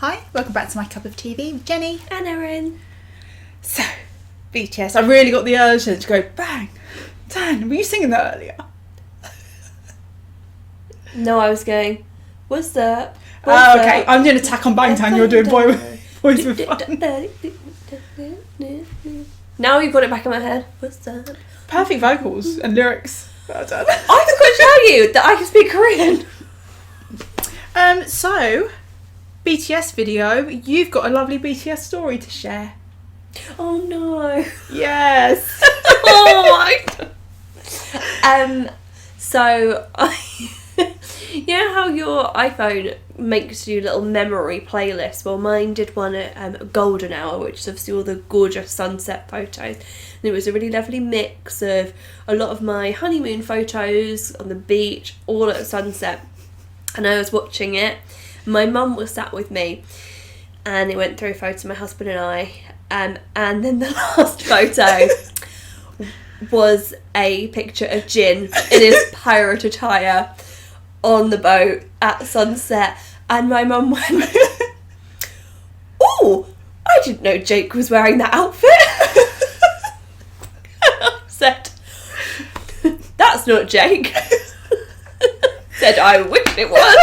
Hi, welcome back to My Cup of TV with Jenny and Erin. So, BTS, I really got the urge to go bang. Dan, were you singing that earlier? No, I was going, what's up? Oh, okay. I'm doing Attack on Bangtan, you're doing Boys with Fun. Now you've got it back in my head. What's up? Perfect vocals and lyrics. Well done. I was going to tell you that I can speak Korean. So, BTS video, you've got a lovely BTS story to share. Oh no. Yes. So you know how your iPhone makes you little memory playlists? Well, mine did one at golden hour, which is obviously all the gorgeous sunset photos. And it was a really lovely mix of a lot of my honeymoon photos on the beach, all at sunset. And I was watching it. My mum was sat with me, and it went through photos of my husband and I. And then the last photo was a picture of Jin in his pirate attire on the boat at sunset. And my mum went, "Oh, I didn't know Jake was wearing that outfit." I said, "That's not Jake." Said, "I wish it was."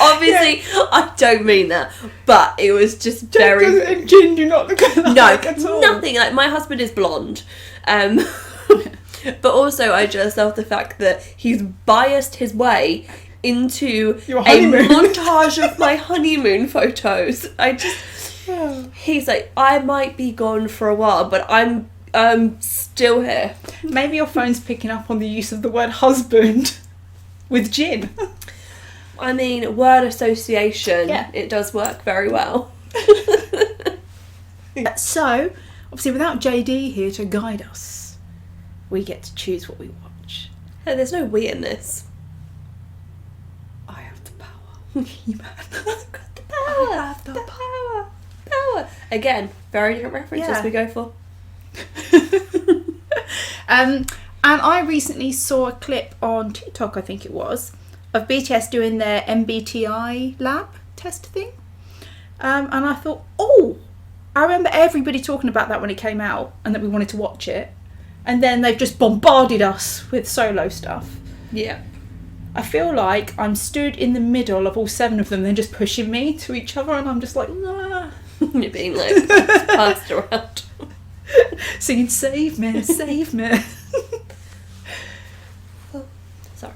Obviously, yeah. I don't mean that, but it was just very... And Jin do not look alike at all. Nothing. Like, my husband is blonde. But also, I just love the fact that he's biased his way into a montage of my honeymoon photos. He's like, I might be gone for a while, but I'm still here. Maybe your phone's picking up on the use of the word husband with Jin. I mean, word association, yeah. It does work very well. So, obviously without JD here to guide us, we get to choose what we watch. Hey, there's no we in this. I have the power. He-Man. I've got the power. I have the power. Again, very different references we go for. And I recently saw a clip on TikTok, I think it was, of BTS doing their MBTI Lab test thing. And I thought, I remember everybody talking about that when it came out and that we wanted to watch it. And then they've just bombarded us with solo stuff. Yeah. I feel like I'm stood in the middle of all 7 of them, they're just pushing me to each other, and I'm just like, nah. You're being like passed around. Singing, save me, save me. Sorry.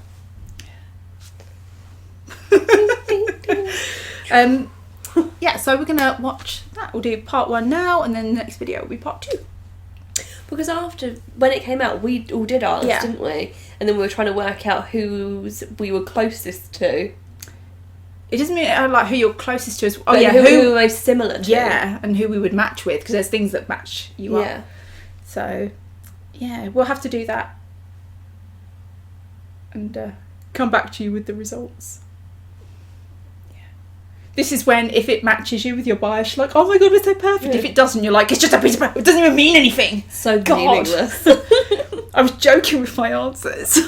So we're gonna watch that. We'll do part 1 now, and then the next video will be part 2. Because after, when it came out, we all did ours, didn't we? And then we were trying to work out whose we were closest to. It doesn't mean like who you're closest to. Who we were most similar to. Yeah, and who we would match with, because there's things that match you up. So, yeah, we'll have to do that. And come back to you with the results. This is when, if it matches you with your bias, you're like, oh my god, it's so perfect. Yeah. If it doesn't, you're like, it's just a piece of paper. It doesn't even mean anything. So meaningless. I was joking with my answers.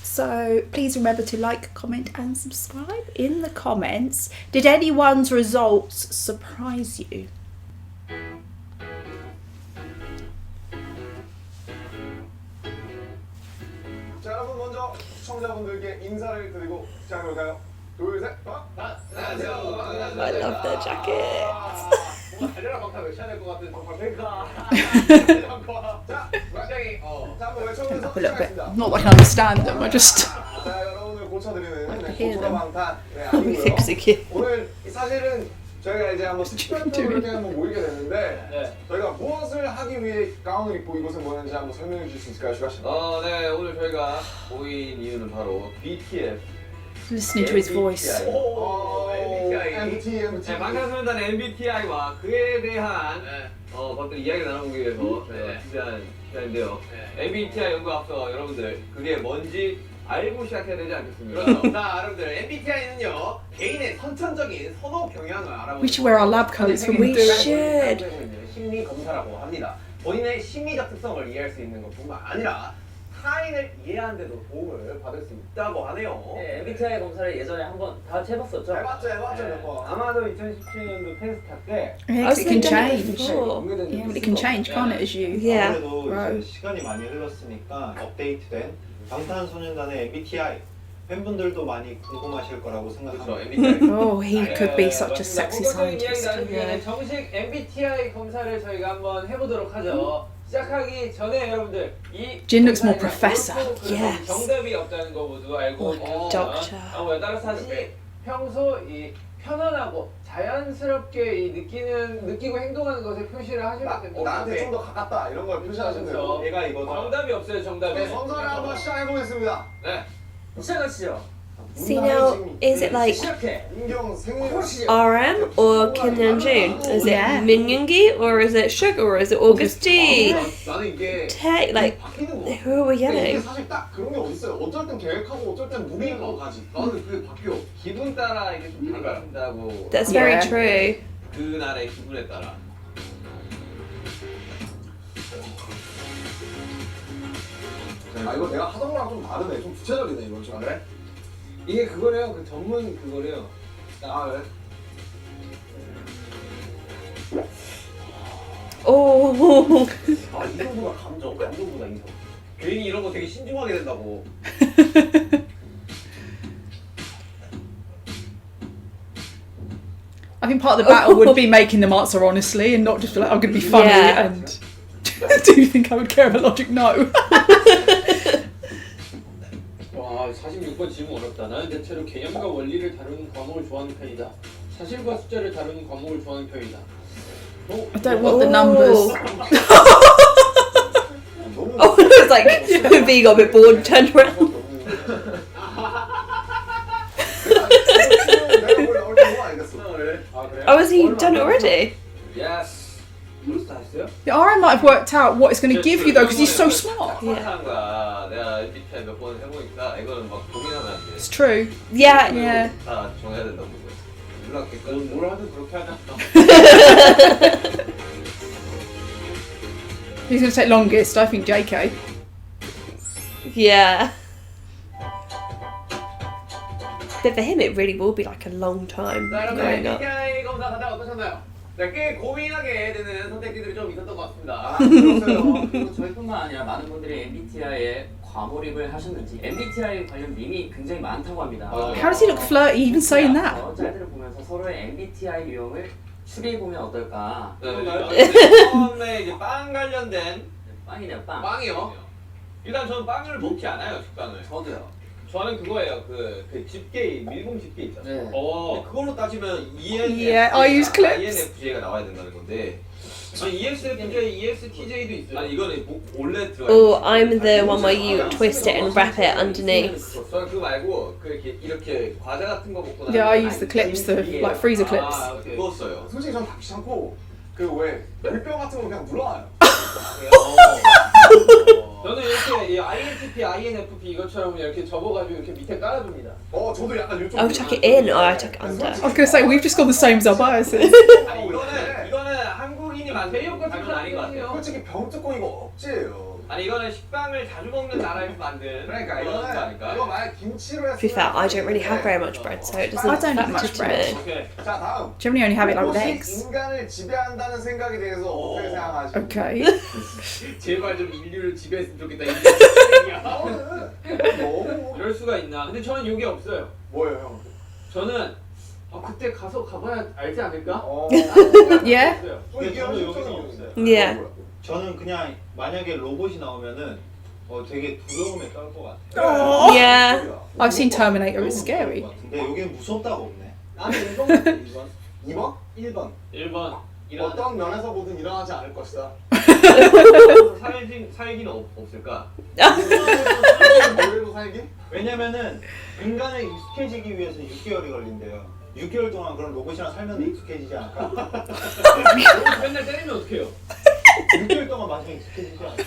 So please remember to like, comment and subscribe in the comments. Did anyone's results surprise you? 자, 여러분 먼저 시청자분들께 인사를 드리고 시작해볼까요? 둘, 셋, 안녕하세요. I love their jackets. 뭔가 달려라 방탄을 쳐야 될 것 같은 정말 뱅카. 자, 굉장히 한번 외쳐보면서 시작하겠습니다. Not like I understand them, I just... 자, 여러분을 고쳐드리는 고초라 방탄 아니고요. 오늘 사실은 저희가 이제 한번 특별적으로 이렇게 한번 모이게 됐는데 저희가 무엇을 하기 위해 가운을 입고 이곳에 모였는지 한번 설명해 주실 수 있을까요, 슈가 씨? 네, 오늘 저희가 모인 이유는 바로 BTS Listening to his voice. MBTI. 네, 방탄소년단 MBTI와 그에 대한 것들 이야기 나눠보기 위해서 저희가 준비한 시간인데요. MBTI 연구 앞서 여러분들 그게 뭔지 알고 시작해야 되지 않겠습니까? 그렇죠. 자, 여러분들 MBTI는요 개인의 선천적인 선호 경향을 알아보는 We should wear our lab coats when we do it. 심리 검사라고 합니다. 본인의 심리적 특성을 이해할 수 있는 것뿐만 아니라 타인을 이해하는데도 도움을 받을 수 있다고 하네요. 네, MBTI 검사를 예전에 한번 다 같이 해봤었죠? 해봤죠 네. 몇 번. 아마도 2017년도 페스타 때 Because it can done it change. before. Yeah, but it can change, can't it, as you? Yeah. 아무래도 Right. 이제 시간이 많이 흘렀으니까 업데이트된 방탄소년단의 MBTI 팬분들도 많이 궁금하실 거라고 그렇죠. 생각합니다. MBTI. Oh, he could be such a sexy 본격적인 이야기 scientist. 나누기 전에 Yeah. 정식 MBTI 검사를 저희가 한번 해보도록 하죠. 시작하기 전에 여러분들 이 Jin looks more 검사에는 professor. 옳고 그르고 Yes. 정답이 없다는 거 모두 알고 Like 계시죠? doctor. 따라서 자신이 평소 이 편안하고 자연스럽게 이 느끼고 행동하는 것에 표시를 하셔야 됩니다. 나한테 좀 더 가깝다 이런 걸 표시하시면 돼요. 얘가 이거다. 정답이 없어요, 정답이. 네, 검사를 한번 시작해보겠습니다. 네. 시작하시죠. See now, is it like 시작해. 민경 생일 RM or Kim Namjoon? Is it Yeah. Min Yoongi or is it Sugar or is it August G? 나는 이게 Tae, like 바뀌는 거. who are we 이게 getting? 사실 딱 그런 게 어딨어요. 어쩔 땐 계획하고 어쩔 땐 무리하고 가지. 나는 그게 바뀌어. 기분 따라 이게 좀 달라진다고. That's very Yeah. true. 그날의 기분에 따라. 아 이거 내가 하던 거랑 좀 다르네. 좀 구체적이네 이건 좀. 그래? 이게 그거래요. 그 전문 그거래요. 아 그래? Oh, 아 이성보다 감정보다 이성. 괜히 이런 거 되게 신중하게 된다고. I think part of the battle would be making them answer honestly and not just be like, I'm going to be funny Yeah. and do you think I would care about logic? No. 와, 46번 질문 어렵다. 나는 대체로 개념과 원리를 다루는 과목을 좋아하는 편이다. 사실과 숫자를 다루는 과목을 좋아하는 편이다. I don't want the numbers. 너무 oh, it's like V got a bit bored, turned around. 내가 뭘 나올 줄 알겠어. 그래? 아, 그래? Oh, has he done it already? 예스. 벌써 다 했어요? The RM might have worked out what it's going to give you though because he's so smart. 하는 거야. 내가 MBTI 몇 번 해보니까 이거는 막 고민하면 안 돼. It's true. Yeah. Yeah. 다 정해야 된다고. 몰라, 뭘 하든 그렇게 하자. Who's going to take longest? I think JK. Yeah. But for him, it really will be like a long time 자, 여러분 growing up. MBTI 검사 다들 어떠셨나요? 네, 꽤 고민하게 되는 선택지들이 좀 있었던 것 같습니다. 그렇어요. 그리고 저희뿐만 아니라 많은 분들이 MBTI에 과몰입을 하셨는지 MBTI 관련 밈이 굉장히 많다고 합니다. How does he look flirty even saying that? 짤들을 보면서 서로의 MBTI 유형을 추리해보면 어떨까? 네, 처음에 이제 빵 관련된 빵이네요, 빵. 빵이요. 일단 저는 빵을 먹지 않아요, 식빵을. 저도요. 저는 그거예요, 그 집게, 밀봉 집게 있잖아요. 네. 근데 그걸로 따지면 Yeah, I use clips. ENFJ가 나와야 된다는 건데. 아니 ESFJ, ESTJ도 있어요. 아니 이거는 원래 들어가. Oh, I'm the one where you twist it and wrap it underneath. 저는 그거 말고 그 이렇게 과자 같은 거 먹고 Yeah, I use the clips, the like freezer clips. 아, 그거 써요. 솔직히 전 다 귀찮고 그 왜 물병 같은 거 그냥 눌러놔요. 저는 이렇게 이 INTP, INFP 이것처럼 이렇게 접어가지고 이렇게 밑에 깔아줍니다. 저도 약간 이쪽. I'll tuck it in or I'll tuck it under. I was going to say we've just got the same as our biases. 아니 이거는 한국인이 만든 당연 아닌 것 같아요. 솔직히 병 뜯고 이거 억지예요. 아니 이거는 식빵을 자주 먹는 나라에서 만든 그러니까 그런 거 이거는 아닐까? 이거 만약 김치로 To be fair, I don't really have very much bread, so it I doesn't don't eat factor much to bread. me. 오케이. 자 다음. Generally only have it like with 로봇이 eggs. 인간을 지배한다는 생각에 대해서 어떻게 생각하시나요? Okay. 제발 좀 인류를 지배했으면 좋겠다. 이 너무 이럴 수가 있나? 근데 저는 이게 없어요. 뭐예요 형? 저는 그때 가봐야 알지 않을까? Yeah. 이게 저는 여기서 현실적인 없어요. Yeah. 저는 그냥 만약에 로봇이 나오면은 되게 두려움에 떨 것 같아요. Yeah. I've seen Terminator, it's scary. 근데 여기는 무섭다고 없네. 나는 2번 2번? 1번 1번. 어떤 면에서 보든 일어나지 않을 것이다. 살기는 없을까? 뭐로 살기? 왜냐면은 인간에 익숙해지기 위해서 6개월이 걸린대요. 6개월 동안 그럼 로봇이랑 살면 익숙해지지 않을까? 맨날 때리면 어떡해요? 6개월 동안 마시면 익숙해지지 않을까?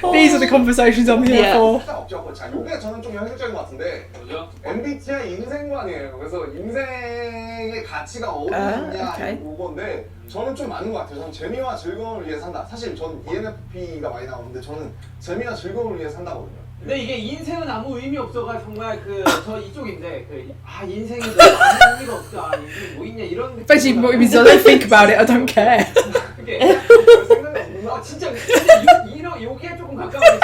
These are the conversations I'm here Yeah. for. 딱 없죠. 자, 이게 저는 좀 현실적인 것 같은데 뭐죠? MBTI 인생관이에요. 그래서 인생의 가치가 어디 아, 있냐 오케이. 이건데 저는 좀 맞는 것 같아요. 저는 재미와 즐거움을 위해 산다. 사실 저는 ENFP가 많이 나오는데 저는 재미와 즐거움을 위해 산다거든요. 근데 이게 인생은 아무 의미 없어가 정말 저 이쪽인데 인생이 아무 의미가 없다. 인생이 뭐 있냐 이런 느낌. Basically, what it means is I don't think about it. I don't care. 그게 생각이 없구나. 진짜 여기에 조금 가까워요.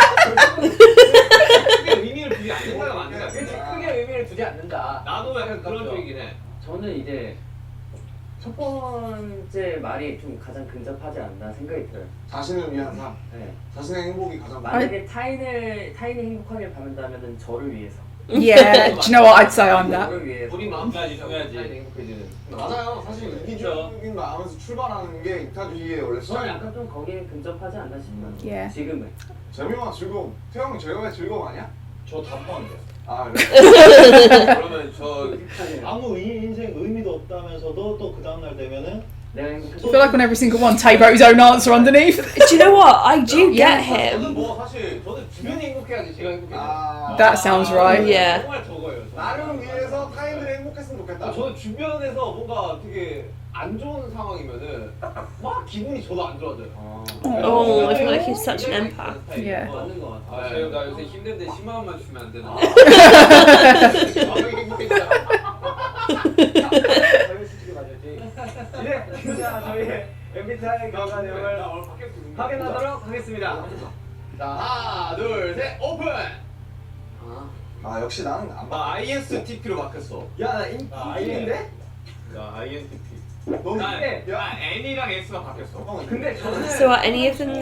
크게 의미를 두지 않는다가 맞는다. 그렇지, 크게 의미를 두지 않는다. 나도 약간 그런 쪽이긴 해. 저는 이제 첫 번째 말이 좀 가장 근접하지 않나 생각이 들어요. 자신을 위한 삶, 네. 자신의 행복이 가장 만약에 타인이 행복하게 바란다면은 저를 위해서. Yeah. Do you know what? I'd say I'm that. 저를 위해서. 본인 마음 중요하지, 중요하지. 타인이 행복해지는. 맞아요. 사실 이기적인 마음에서 출발하는 게 이타주의의 원래 저는 시작이에요. 약간 좀 거기에 근접하지 않나 싶어요. Yeah. 지금은. 재미와 즐거움. 태형이 즐거움의 즐거움 아니야? 저 다 포함돼요. 아 그래? 그러면 저 아무 인생 의미도 없다면서도 또 그 다음날 되면은 내가 I 행복해. feel like on every single one, Tay wrote his own answer underneath. Do you know what? I do get 저는 him. 뭐 사실 저는 주변이 행복해야지 제가 행복해요. That sounds right. Yeah. 정말 적어요. 나를 위해서 타인들이 행복했으면 좋겠다. 저는 주변에서 뭔가 되게 안 좋은 상황이면은 막 기분이 저도 안 좋아져요. Oh, I feel like he's such an empath. Yeah. 맞는 것 같아요. 재영 나 요새 힘든데 10만 원만 주면 안 되나? 마음이 행복해져요. 저희 솔직히 맞았지. 이제 자 저희 MBTI 결과 내용을 확인하도록 하겠습니다. 자 하나 둘 셋 오픈. 아 역시 나는 안 봐. ISTP로 바뀌었어. 야나 N인데? 나 INTP. 너는 나 N이랑 S가 바뀌었어. 근데 저는 So are any of them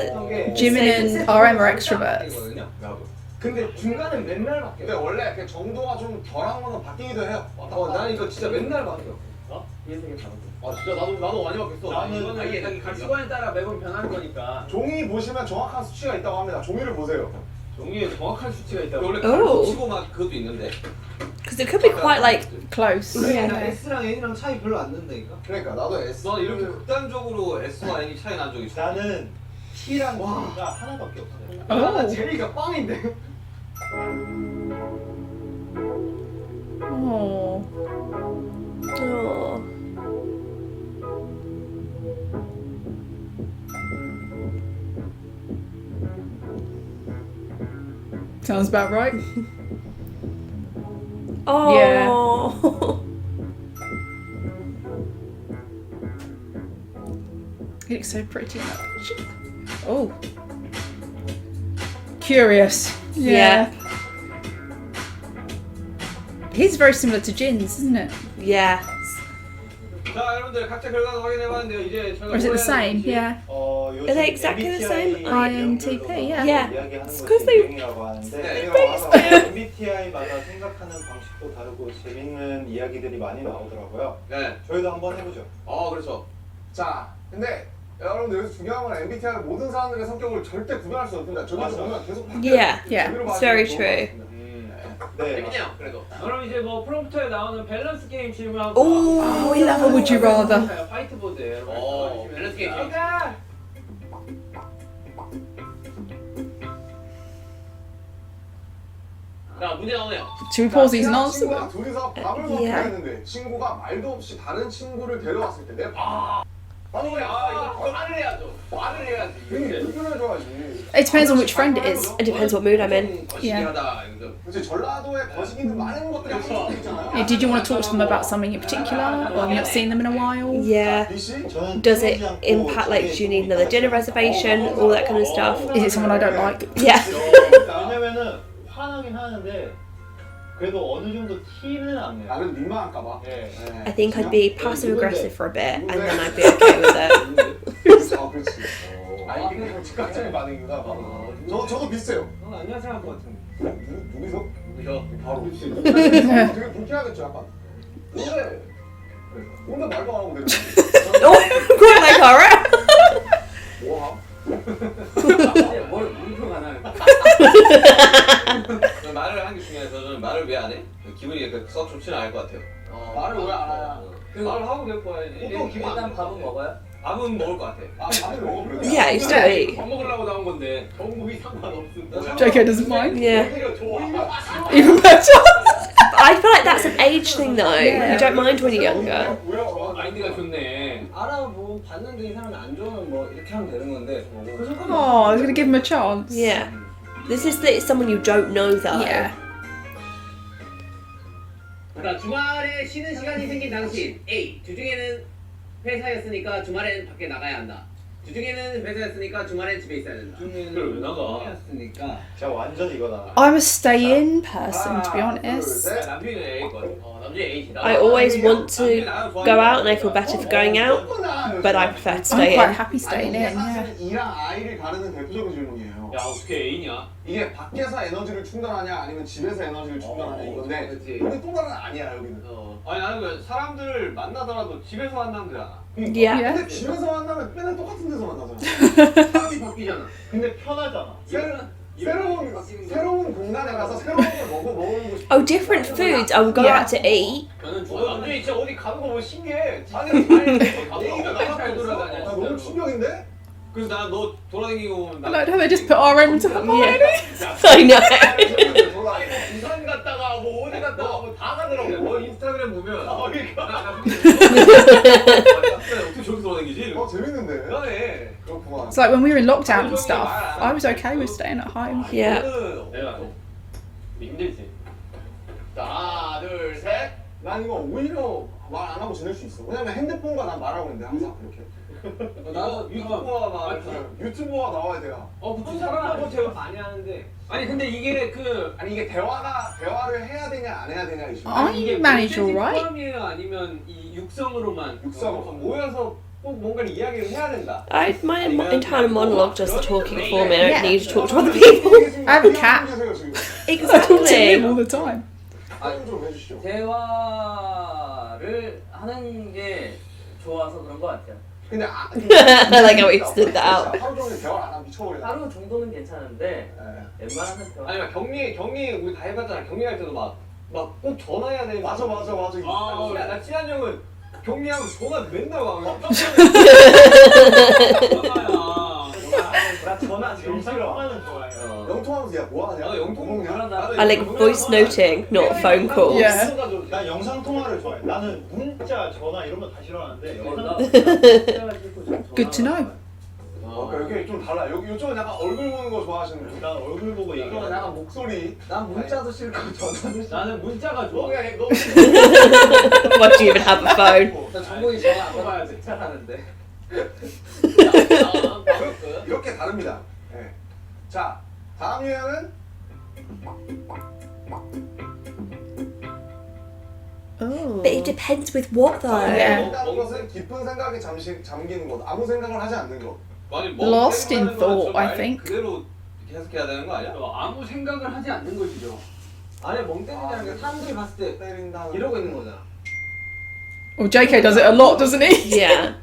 Jimin and RM are extroverts. 근데 중간에 맨날 근데 바뀌어. 원래 그 정도가 좀 덜한 거는 바뀌기도 해요. 난 이거 진짜 맨날 바뀌어. 인생의 다른 거. 아 진짜 나도 많이 바뀌었어. 나는 이거는 이게 자기 가치관에 따라 매번 변하는 거니까. 종이 보시면 정확한 수치가 있다고 합니다. 종이를 보세요. 종이에 정확한 수치가 있다고. 원래 Oh. 치고 막 그것도 있는데. Because it could be quite like Close. 그래, Yeah. S랑 N이랑 차이 별로 안 난다니까. 그러니까 나도 S. 넌 이렇게 극단적으로 S와 N이 차이 난 적이 있어? 나는 T랑 G가 하나밖에 없어요. 나 Oh. 제리가 빵인데. Oh. oh. Sounds about right. Oh. He looks so pretty in that picture. Oh. Curious. Yeah. He's very similar to Jin's, isn't it? Yeah. 자 여러분들 각자 결과도 확인해봤는데요. 이제 저희가 Or is it the 뭐 해야 same? 되는지. Yeah. 요즘 Are they exactly the same? INTP, yeah. Yeah. 이야기하는 It's 것이 'cause they- 유행이라고 하는데 네. MBTI마다 생각하는 방식도 다르고 재밌는 이야기들이 많이 나오더라고요. 네. 저희도 한번 해보죠. 그렇죠. 자, 근데 여러분들 여기서 중요한 건 MBTI 모든 사람들의 성격을 절대 구별할 수 없습니다. 저기서 맞아. 보면 계속 Yeah. Yeah. It's very true. 네. 재밌네요. 그래도. 그럼 이제 뭐 프롬프트에 나오는 밸런스 게임 질문하고. Oh, we love a would you rather. 화이트보드에. 밸런스 게임. 자 문제 나오네요. Should we pause these and answer 친구가 them? 둘이서 밥을 먹기로 Yeah. 했는데 친구가 말도 없이 다른 친구를 데려왔을 때 내 아니 이거 말을 해야죠. 말을 해야지. 불편해줘야지. It depends on which friend it is. It depends what mood I'm in. 거시기하다. 그렇지 전라도에 거시기는 많은 것들이 한국에 있잖아요. Yeah, did you want to talk to them about something in particular? Or have you not seen them in a while? Yeah. DC? 저는 Does it 틀리지 않고 impact, like, do you need another dinner reservation, all that kind of stuff? Is it someone I don't like? Yeah. 왜냐면은 화나긴 하는데 그래도 어느 정도 티는 안 내요. 나는 민망할까봐. 네. I think I'd be passive aggressive for a bit, and then I'd be okay with it. 그렇지. 아 이게 뭐 즉각적인 반응이구나. 저도 비슷해요. 안녕하세요 할 것 같은데. 누구서? 저. 바로. 되게 불쾌하겠죠 약간. 뭔데 말도 안 하고 내려. Quite like horror. 뭐함? 뭘 물표가 나요. 말을 하는 게 중요해서 저는 말을 왜 안 해? 기분이 썩 좋지는 않을 것 같아요. 말을 왜 안 하냐? 말을 하고 될 거야. 일단 밥은 먹어요? 밥은 먹을 것 같아. 아, 밥을 먹어 그래. Yeah, I used to eat. 밥 먹으려고 나온 건데 정국이 상관없음. JK doesn't mind. Yeah. 오히려 좋아. Even better. I feel like that's an age thing though. You don't mind when you're younger. 아이디가 좋네. 알아보 봤는데 이 사람이 안 좋으면 뭐 이렇게 하면 되는 건데. Oh, I was going to give him a chance. Yeah. This is that it's someone you don't know though. Yeah. 자, 주말에 쉬는 시간이 생긴 당신 A. 주중에는 회사였으니까 주말엔 밖에 나가야 한다. 주중에는 회사였으니까 주말엔 집에 있어야 된다. 그걸 왜 나가? 회사였으니까 제가 완전 이거다. I'm a stay-in person, to be honest. 남준이는 A거든. 남자 A다. I always want to go out and I feel better for going out, but I prefer to I'm stay quite in. happy staying in, yeah. 사실은 E랑 I를 가르는 대표적인 질문이에요. 야 어떻게 A냐? 이게 밖에서 에너지를 충전하냐 아니면 집에서 에너지를 충전하냐 이건데 그치. 근데 또 다른 아니야 여기는. 아니 나는 그 사람들 만나더라도 집에서 만나면 되잖아. Yeah. 근데 집에서 만나면 맨날 똑같은 데서 만나잖아. 사람이 바뀌잖아. 근데 편하잖아. 새로운 공간에 가서 새로운 걸 먹고 싶어. Oh, different foods I would go out to eat. 저는 남준이 진짜 어디 가는 거 보면 신기해. 아니 A가 맨날 나 돌아다녀. 너무 충격인데? 그래서 난 너 돌아다니고 보면 I like how they just put our own time on Yeah. it. I know. 아니 뭐 부산 갔다가 뭐 어디 갔다가 뭐 다 가더라고. 뭐 인스타그램 보면. 그러니까. 어떻게 저기서 돌아다니지? 재밌는데? 그러네. 그렇구만. It's like when we were in lockdown and stuff, I was okay with staying at home. Yeah. 내가 힘들지. 하나 둘 셋. 난 이거 오히려 말 안 하고 지낼 수 있어. 왜냐면 핸드폰과 난 말하고 있는데 항상 이렇게. 나도 유튜버가 막 유튜버가 나와야 돼요. 보통 사람하고 제가 많이 하는데 아니 근데 이게 그 아니 이게 대화를 해야 되냐 안 해야 되냐 이슈. I manage all right. 포함이에요 아니면 이 육성으로만 모여서 꼭 뭔가를 이야기를 해야 된다. My internal monologue does the talking for me. I don't Yeah. need to talk to other people. I have a cat. I talk to him all Exactly. the time. 좀 해주시죠. 대화를 하는 게 좋아서 그런 것 같아요. 근데 I like how he stood that out. 하루 종일 대화 안 하면 미쳐버리겠다. 하루 정도는 괜찮은데 웬만하면 대화. 아니 막 격리 우리 다 해봤잖아. 격리할 때도 막 꼭 전화해야 돼. 맞아. 나 친한 형은 격리하면 전화 맨날 와. 나 전화 제일 싫어. 영통하면서 야 뭐하냐? 나도 영통 먹냐? I like voice noting, not phone calls. Yeah. 난 영상 통화를 좋아해. 나는 문자, 전화 이런 거 다 싫어하는데 영상 Good to know. 여기 좀 달라. 이쪽은 약간 얼굴 보는 거 좋아하시는 분. 난 얼굴 보고 이쪽은 얘기해. 약간 목소리. 난 문자도 싫고 전화도 싫고. 나는 문자가 좋아. 너 Why do you even have a phone? 나 정국이 전화 안 받아야 괜찮았는데. 이렇게 다릅니다. 네. 자, 다음 유형은 Oh. But it depends with what though. Yeah. 다른 것은 깊은 생각에 잠기는 것. 아무 생각을 하지 않는 것. Lost in thought, I think. 그대로 계속해야 되는 거 아니야? 아무 생각을 하지 않는 것이죠. 안에 멍 때리자는 게 사람들이 봤을 때 때린다. 이러고 있는 거잖아. Well, JK does it a lot, doesn't he? Yeah.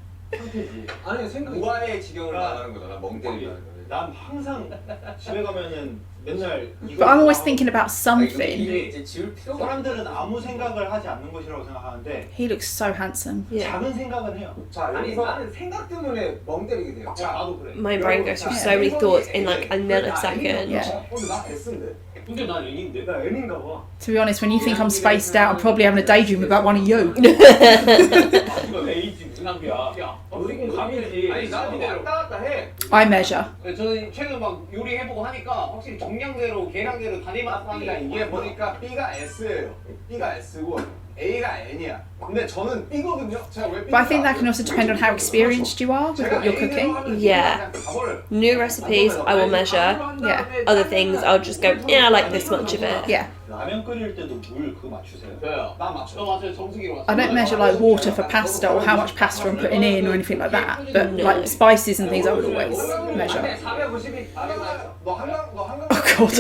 아니 생각이 무아의 지경을 말하는 거잖아. 멍 때린다는 거. 난 항상 집에 가면은 맨날 이거 But I'm always thinking about something. 이게 이제 지울 필요가 없어. 사람들은 아무 생각을 하지 않는 것이라고 생각하는데 He looks so handsome. Yeah. 작은 생각은 해요. 자, 아니 여기서 나는 생각 때문에 멍 때리게 돼요. 자, 나도 그래. My brain goes through so many thoughts in like a millisecond. Yeah. 근데 나 S인데. 근데 난 N인데. 나 N인가 봐. To be honest, when you think I'm spaced out, I'm probably having a daydream about one of you. 이거 A지 무슨 한계야? 야, 어디군 감이지. 아니 나도 왔다 갔다 해. I measure. 저는 최근 막 요리 해보고 하니까 확실히 정량대로 계량대로 다니마스합니다. 이게 보니까 B가 S예요. B가 S고 A가 N이야. 근데 저는 B거든요. 제가 왜 But I think that can also depend on how experienced you are with what you're cooking. Yeah. New recipes, I will measure. Yeah. Other things, I'll just go, yeah, I like this much of it. Yeah. 라면 끓일 때도 물 그거 맞추세요. 저요. 난 맞춰. 저 맞아요. 정수기로 맞춰. I don't measure like water for pasta or how much pasta I'm putting in or anything like that. But like spices and things, I would always measure. 450이 너 한강 Oh God.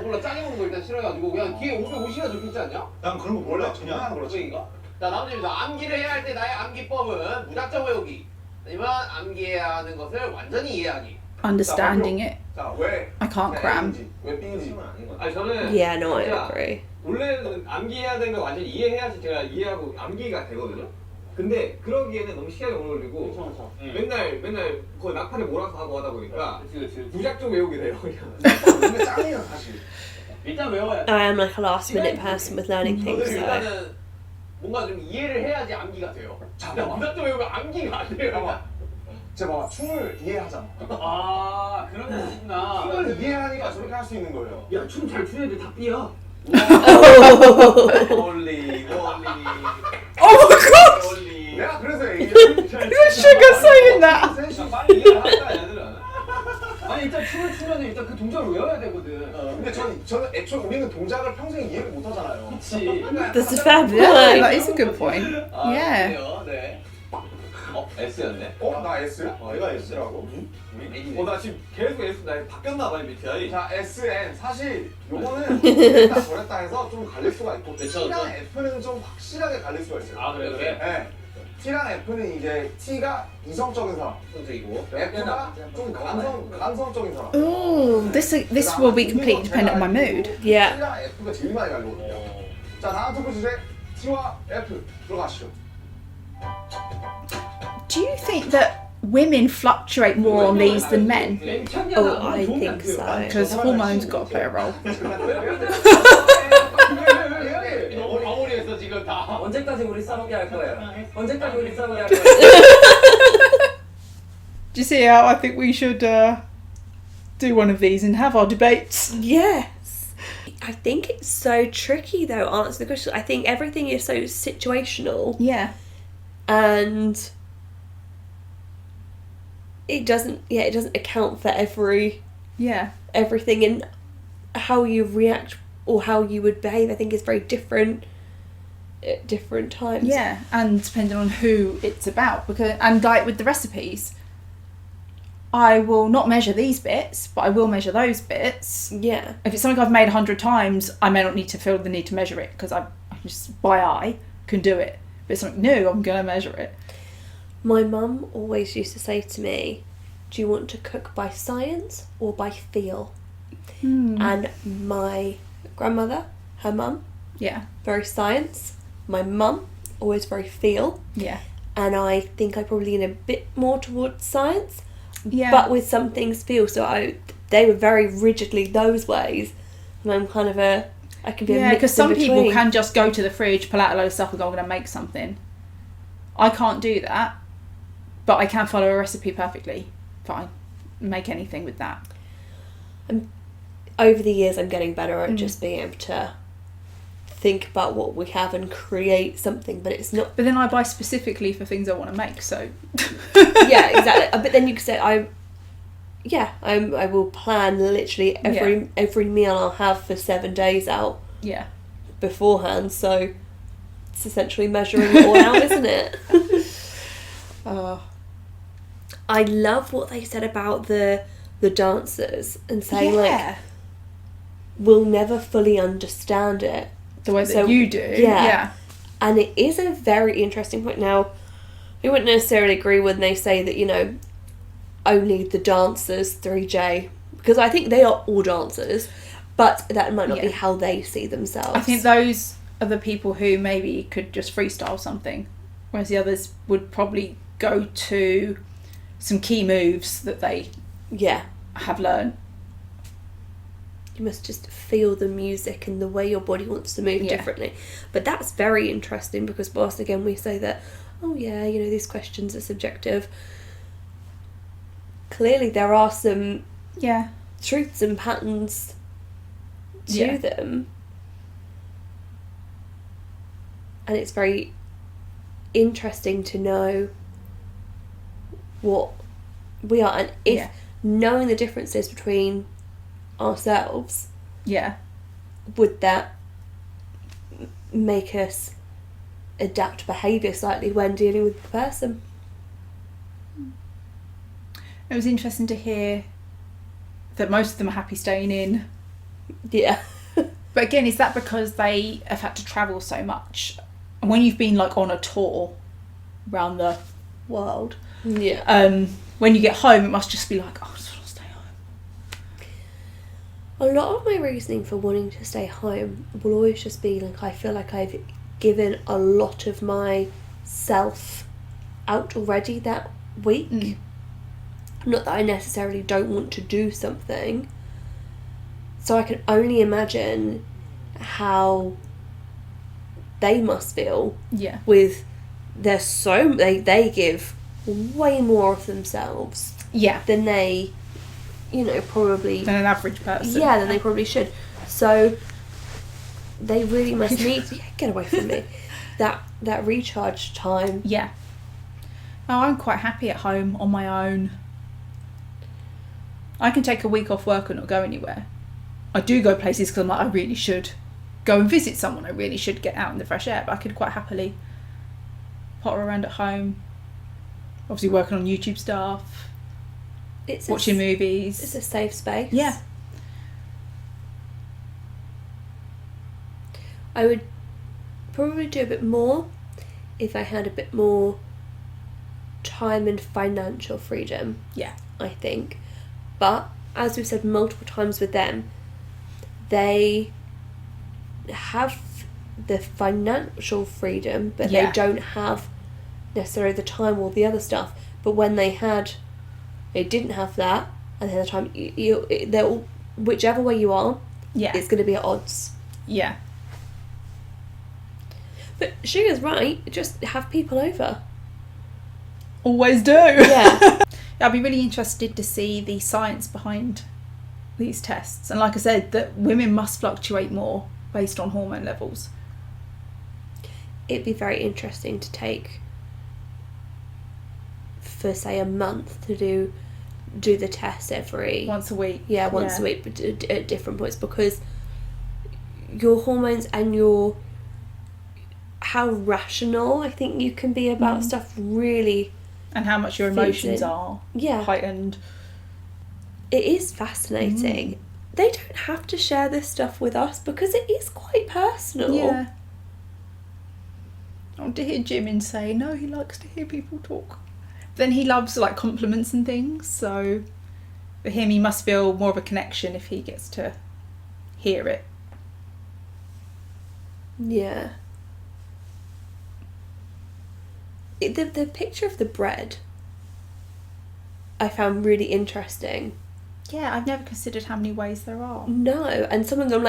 몰라 짜게 먹는 거 일단 싫어해가지고 그냥 뒤에 550이나 적혀있지 않냐? 난 그런 거 몰라. 그냥 하는 거지. 그러니까. 자 다음 질문. 암기를 해야 할 때 나의 암기법은 무작정 외우기 아니면 암기해야 하는 것을 완전히 이해하기. Understanding it. 자, 왜? I can't cram. A인지, 왜 B인지. 아니 저는 Yeah, no, I 진짜 agree. 원래는 암기해야 되는 걸 완전히 이해해야지 제가 이해하고 암기가 되거든요. 근데 그러기에는 너무 시간이 오래 걸리고 맨날 거의 막판에 몰아서 하고 하다 보니까 무작정 외우게 돼요. 근데 짱이야 사실. 일단 외워야 돼. I am like a last minute person with learning things. So. 일단은 뭔가 좀 이해를 해야지 암기가 돼요. 무작정 외우면 암기가 안 돼요. 제가 봐봐 춤을 이해하잖아. 아 그런 거구나. 춤을 이해하니까 저렇게 할 수 있는 거예요. 야 춤 잘 추는 애들 다 삐야. 원리. Oh my god! 원리. 내가 그래서 얘기해. Sugar saying that. 빨리 이해를 할까 얘들은. 아니 일단 춤을 추면 일단 그 동작을 외워야 되거든. 근데 저는 애초에 우리는 동작을 평생 이해를 못 하잖아요. 그렇지. That's a fair Yeah, point. that is a good point. Yeah. 그래요, 네. S였네. 나 S야? 내가 S라고? 나 지금 계속 S 나 바뀌었나 봐 MBTI. 자 SN 사실 요거는 됐다 저랬다 해서 좀 갈릴 수가 있고 그쵸, T랑 그쵸. F는 좀 확실하게 갈릴 수가 있어요. 아 그래. 네. T랑 F는 이제 T가 이성적인 사람, 선택이고. F가 좀 감성적인 사람. Oh, this will be completely dependent on my mood. Yeah. T랑 F가 제일 많이 갈리거든요. 자 다음 투표 주제 T와 F 들어가시죠. Do you think that women fluctuate more on these than men? Oh, I think so. Because hormones got to play a role. 너무 과몰이했어 지금 다. 언제까지 우리 싸우게 할 거예요? 언제까지 우리 싸우게 할 거예요? Do you see how I think we should do one of these and have our debates? Yes. I think it's so tricky though, answer the question. I think everything is so situational Yeah. and it doesn't account for Yeah. everything, and how you react or how you would behave I think is very different at different times. Yeah, and depending on who it's about, and like with the recipes, I will not measure these bits, but I will measure those bits. Yeah. If it's something I've made 100 times, I may not need to feel the need to measure it because I just by eye can do it. But it's something new, I'm gonna measure it. My mum always used to say to me, do you want to cook by science or by feel? And my grandmother, her mum, Yeah. very science. My mum, always very feel. Yeah. And I think I probably lean a bit more towards science, Yeah. but with some things feel. So they were very rigidly those ways, and I'm kind of I can be a Yeah, mix because some in people between. can just go to the fridge, pull out a load of stuff and go, I'm going to make something. I can't do that, but I can follow a recipe perfectly. Fine. Make anything with that. Over the years, I'm getting better at just being able to think about what we have and create something, but it's not. But then I buy specifically for things I want to make, so... Yeah, exactly. But then you could say I will plan literally every meal I'll have for 7 days out Yeah. beforehand, so it's essentially measuring it all out, isn't it? I love what they said about the dancers and saying like we'll never fully understand it the way that So, you do. yeah. And it is a very interesting point. Now, we wouldn't necessarily agree when they say that, you know, only the dancers, 3J, because I think they are all dancers, but that might not be how they see themselves. I think those are the people who maybe could just freestyle something, whereas the others would probably go to some key moves that they have learned. You must just feel the music and the way your body wants to move differently. But that's very interesting because whilst again we say that, oh yeah, you know, these questions are subjective, clearly there are some truths and patterns to them. And it's very interesting to know what we are, and if knowing the differences between ourselves, would that make us adapt behaviour slightly when dealing with the person? It was interesting to hear that most of them are happy staying in. Yeah. But again, is that because they have had to travel so much? And when you've been like on a tour around the world, when you get home, it must just be like, oh, I just want to stay home. A lot of my reasoning for wanting to stay home will always just be like, I feel like I've given a lot of myself self out already that week. Not that I necessarily don't want to do something. So I can only imagine how they must feel with they give way more of themselves than they, probably than an average person. Yeah, than they probably should. So they really must need get away from me. That recharge time. Yeah. Oh, I'm quite happy at home on my own. I can take a week off work and not go anywhere. I do go places because I'm like, I really should go and visit someone. I really should get out in the fresh air. But I could quite happily potter around at home. Obviously working on YouTube stuff. Watching movies. It's a safe space. Yeah. I would probably do a bit more if I had a bit more time and financial freedom. Yeah. I think. But as we've said multiple times with them, they have the financial freedom, but they don't have necessarily the time or the other stuff. But when they didn't have that, and they had the time, they're whichever way you are, it's going to be at odds. Yeah. But Sugar's right, just have people over. Always do. Yeah. I'd be really interested to see the science behind these tests. And like I said, that women must fluctuate more based on hormone levels. It'd be very interesting to take for say a month to do the test once a week. Yeah, once a week, but at different points, because your hormones and how rational I think you can be about stuff really. And how much your emotions are heightened. It is fascinating. They don't have to share this stuff with us because it is quite personal. Yeah. I want to hear Jimin say, no, he likes to hear people talk. Then he loves like compliments and things, so for him he must feel more of a connection if he gets to hear it. Yeah. The picture of the bread I found really interesting. Yeah, I've never considered how many ways there are. No, and some of them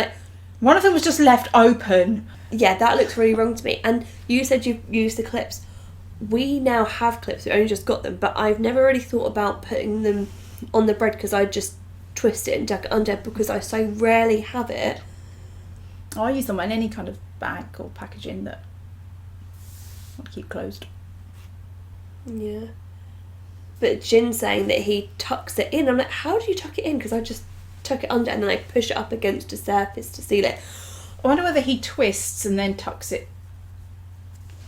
one of them was just left open. Yeah, that looks really wrong to me. And you said you used the clips. We now have clips, we only just got them, but I've never really thought about putting them on the bread because I just twist it and duck it under because I so rarely have it. I use them in any kind of bag or packaging that I want to keep closed. Yeah. But Jin's saying that he tucks it in. I'm like, how do you tuck it in? Because I just tuck it under and then I push it up against a surface to seal it. I wonder whether he twists and then tucks it.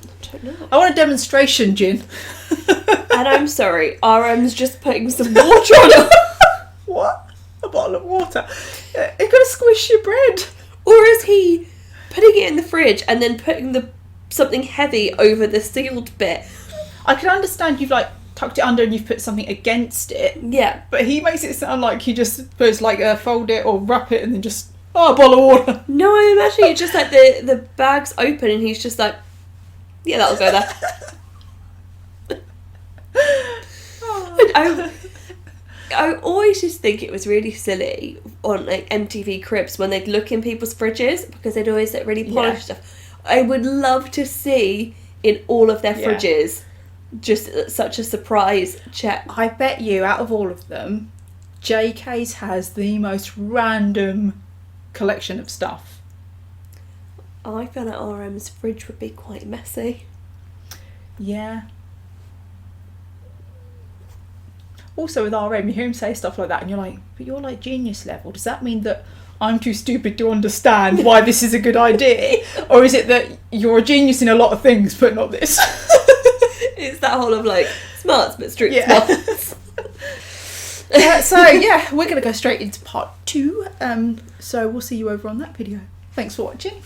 I don't know. I want a demonstration, Jin. And I'm sorry, RM's just putting some water on it. What? A bottle of water? It's going to squish your bread. Or is he putting it in the fridge and then putting something heavy over the sealed bit? I can understand you've tucked it under and you've put something against it. Yeah. But he makes it sound like he just puts fold it or wrap it and then just, a bottle of water. No, I imagine it's just the bag's open and he's just like, yeah, that'll go there. I always just think it was really silly on MTV Cribs when they'd look in people's fridges because they'd always really polish stuff. I would love to see in all of their fridges just such a surprise check. I bet you out of all of them, JK's has the most random collection of stuff. I feel like RM's fridge would be quite messy. Yeah. Also with RM, you hear him say stuff like that and you're like, but you're genius level. Does that mean that I'm too stupid to understand why this is a good idea? Or is it that you're a genius in a lot of things but not this? It's that whole of smarts but street smarts. So we're going to go straight into part 2. So we'll see you over on that video. Thanks for watching.